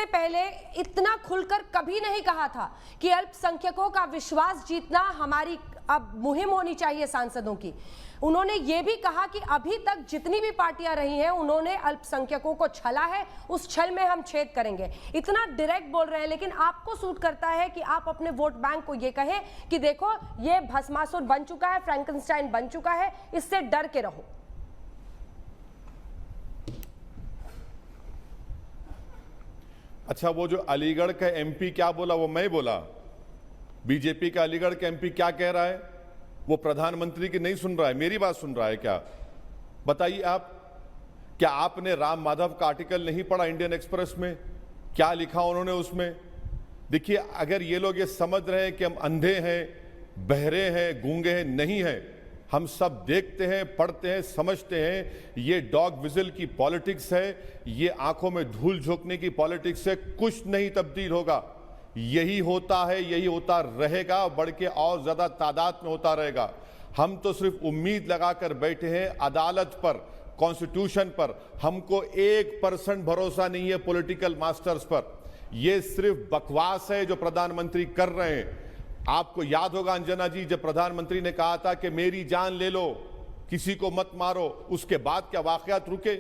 इससे पहले इतना खुलकर कभी नहीं कहा था कि अल्पसंख्यकों का विश्वास जीतना हमारी अब मुहिम होनी चाहिए सांसदों की। उन्होंने ये भी कहा कि अभी तक जितनी भी पार्टियां रही हैं उन्होंने अल्पसंख्यकों को छला है, उस छल में हम छेद करेंगे। इतना डायरेक्ट बोल रहे हैं, लेकिन आपको सूट करता है कि आप अपने वोट बैंक को ये कहें कि देखो ये भस्मासुर बन चुका है, फ्रैंकनस्टाइन बन चुका है, इससे डर के रहो। अच्छा, वो जो अलीगढ़ का एमपी क्या बोला वो मैं बोला? बीजेपी का अलीगढ़ का एमपी क्या कह रहा है? वो प्रधानमंत्री की नहीं सुन रहा है, मेरी बात सुन रहा है क्या? बताइए आप, क्या आपने राम माधव का आर्टिकल नहीं पढ़ा इंडियन एक्सप्रेस में? क्या लिखा उन्होंने उसमें? देखिए, अगर ये लोग ये समझ रहे हैं कि हम अंधे हैं, बहरे हैं, गूंगे हैं, नहीं हैं। हम सब देखते हैं, पढ़ते हैं, समझते हैं। ये डॉग विजिल की पॉलिटिक्स है, ये आंखों में धूल झोंकने की पॉलिटिक्स है। कुछ नहीं तब्दील होगा, यही होता है, यही होता रहेगा, बढ़ के और ज्यादा तादाद में होता रहेगा। हम तो सिर्फ उम्मीद लगाकर बैठे हैं अदालत पर, कॉन्स्टिट्यूशन पर। हमको 1% भरोसा नहीं है पॉलिटिकल मास्टर्स पर। ये सिर्फ बकवास है जो प्रधानमंत्री कर रहे हैं। आपको याद होगा अंजना जी, जब प्रधानमंत्री ने कहा था कि मेरी जान ले लो, किसी को मत मारो, उसके बाद क्या वाकयात रुके?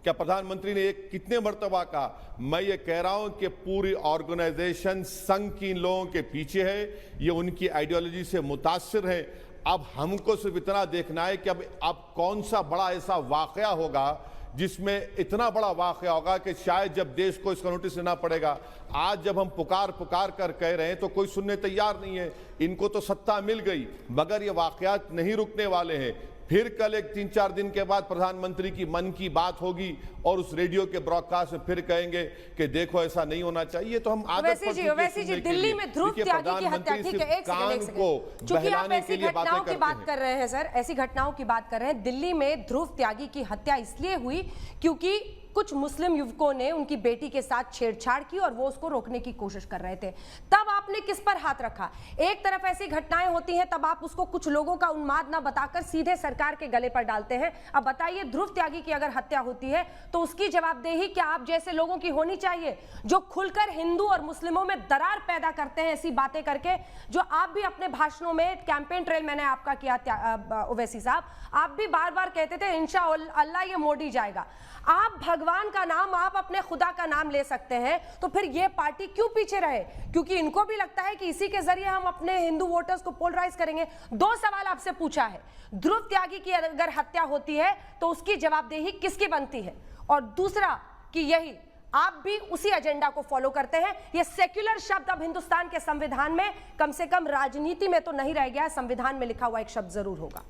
क्या प्रधानमंत्री ने एक कितने मर्तबा कहा? मैं ये कह रहा हूं कि पूरी ऑर्गेनाइजेशन संघ की इन लोगों के पीछे है, ये उनकी आइडियोलॉजी से मुतासिर है। अब हमको सिर्फ इतना देखना है कि अब कौन सा बड़ा ऐसा वाकया होगा जिसमें इतना बड़ा वाकया होगा कि शायद जब देश को इसका नोटिस लेना पड़ेगा। आज जब हम पुकार कर कह रहे हैं तो कोई सुनने तैयार नहीं है। इनको तो सत्ता मिल गई, मगर ये वाकयात नहीं रुकने वाले हैं। फिर कल एक 3-4 दिन के बाद प्रधानमंत्री की मन की बात होगी और उस रेडियो के ब्रॉडकास्ट में फिर कहेंगे कि देखो ऐसा नहीं होना चाहिए। तो हम आदत पड़ चुके हैं जी, दिल्ली में ध्रुव त्यागी की हत्या, ठीक है, एक सेकंड, चूंकि आप ऐसी घटनाओं की बात कर रहे हैं सर, ऐसी घटनाओं की बात कर रहे हैं। दिल्ली में ध्रुव त्यागी की हत्या इसलिए हुई क्योंकि कुछ मुस्लिम युवकों ने उनकी बेटी के साथ छेड़छाड़ की और वो उसको रोकने की कोशिश कर रहे थे। तब आपने किस पर हाथ रखा? एक तरफ ऐसी घटनाएं होती हैं, तब आप उसको कुछ लोगों का उन्माद ना बताकर सीधे सरकार के गले पर डालते हैं। अब बताइए, ध्रुव त्यागी की अगर हत्या होती है तो उसकी जवाबदेही क्या आप जैसे लोगों की होनी चाहिए, जो खुलकर हिंदू और मुस्लिमों में दरार पैदा करते हैं ऐसी बातें करके, जो आप भी अपने भाषणों में, कैंपेन ट्रेल मैंने आपका किया ओवैसी साहब, आप भी बार बार कहते थे इंशाअल्लाह ये मोदी जाएगा। आप भगवान का नाम, आप अपने खुदा का नाम ले सकते हैं, तो फिर ये पार्टी क्यों पीछे रहे? क्योंकि इनको भी लगता है कि इसी के जरिए हम अपने हिंदू वोटर्स को पोलराइज करेंगे। 2 सवाल आपसे पूछा है, ध्रुव त्यागी की अगर हत्या होती है तो उसकी जवाबदेही किसकी बनती है? और दूसरा कि यही आप भी उसी एजेंडा को फॉलो करते हैं। ये सेक्युलर शब्द अब हिंदुस्तान के संविधान में, कम से कम राजनीति में तो नहीं रह गया, संविधान में लिखा हुआ एक शब्द जरूर होगा।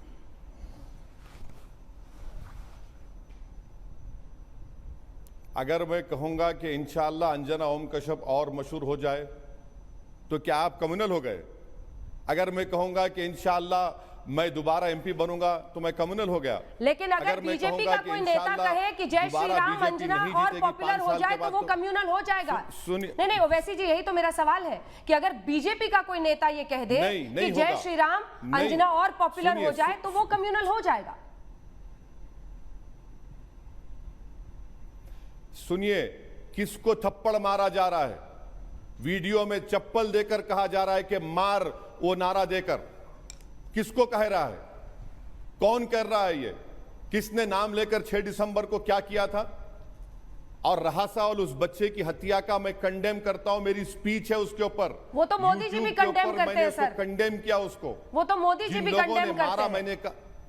अगर मैं कहूंगा कि इंशाअल्लाह अंजना ओम कश्यप और मशहूर हो जाए तो क्या आप कम्युनल हो गए? अगर मैं कहूंगा कि इंशाअल्लाह मैं दोबारा एमपी बनूंगा तो मैं कम्युनल हो गया। लेकिन अगर बीजेपी का कोई नेता कहे कि जय श्री राम अंजना और पॉपुलर हो जाए तो वो कम्युनल हो जाएगा? नहीं, ओवैसी जी, यही तो मेरा सवाल है कि अगर बीजेपी का कोई नेता ये कह दे कि जय श्री राम अंजना और पॉपुलर हो जाए तो वो कम्युनल हो जाएगा। सुनिए, किसको थप्पड़ मारा जा रहा है? वीडियो में चप्पल देकर कहा जा रहा है कि मार, वो नारा देकर किसको कह रहा है? कौन कर रहा है ये? किसने नाम लेकर 6 दिसंबर को क्या किया था? और रहा सवाल उस बच्चे की हत्या का, मैं कंडेम करता हूं, मेरी स्पीच है उसके ऊपर। वो तो मोदी जी भी कंडेम करते हैं सर। कंडेम किया उसको, वो तो मोदी जी भी कंडेम करते हैं। मैंने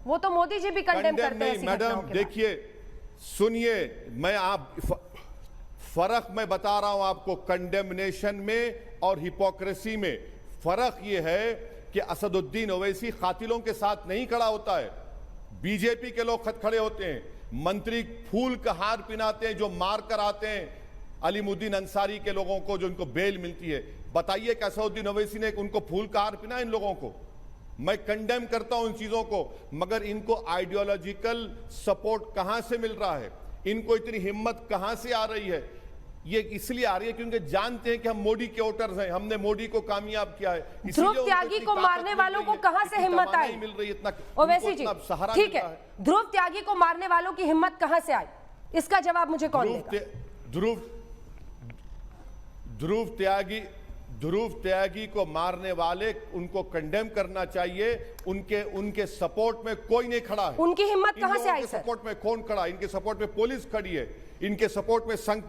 वो तो मोदी जी भी कंडेम करते हैं। मैडम देखिए, सुनिए, मैं फर्क मैं बता रहा हूं आपको, कंडेमनेशन में और हिपोक्रेसी में फर्क यह है कि असदुद्दीन ओवैसी कातिलों के साथ नहीं खड़ा होता है, बीजेपी के लोग खड़े होते हैं। मंत्री फूल का हार पिनाते हैं जो मार कर आते हैं अलीमुद्दीन अंसारी के लोगों को, जो उनको बेल मिलती है। बताइए कि असदुद्दीन ओवैसी ने उनको फूल का हार पिना इन लोगों को? मैं कंडेम करता हूं इन चीजों को, मगर इनको आइडियोलॉजिकल सपोर्ट कहां से मिल रहा है? इनको इतनी हिम्मत कहां से आ रही है? ये इसलिए आ रही है क्योंकि जानते हैं कि हम मोदी के वोटर्स हैं, हमने मोदी को कामयाब किया है। ध्रुव त्यागी को मारने वालों को कहां से हिम्मत आई? मिल रही इतना ओवैसी जी, ठीक है, ध्रुव त्यागी को मारने वालों की हिम्मत कहां से आई, इसका जवाब मुझे कौन देगा? ध्रुव त्यागी को मारने वाले उनको कंडेम करना चाहिए। उनके सपोर्ट में कोई नहीं खड़ा है। उनकी हिम्मत कहां से आई सर? सपोर्ट में कौन खड़ा? इनके सपोर्ट में पुलिस खड़ी है, इनके सपोर्ट में संघ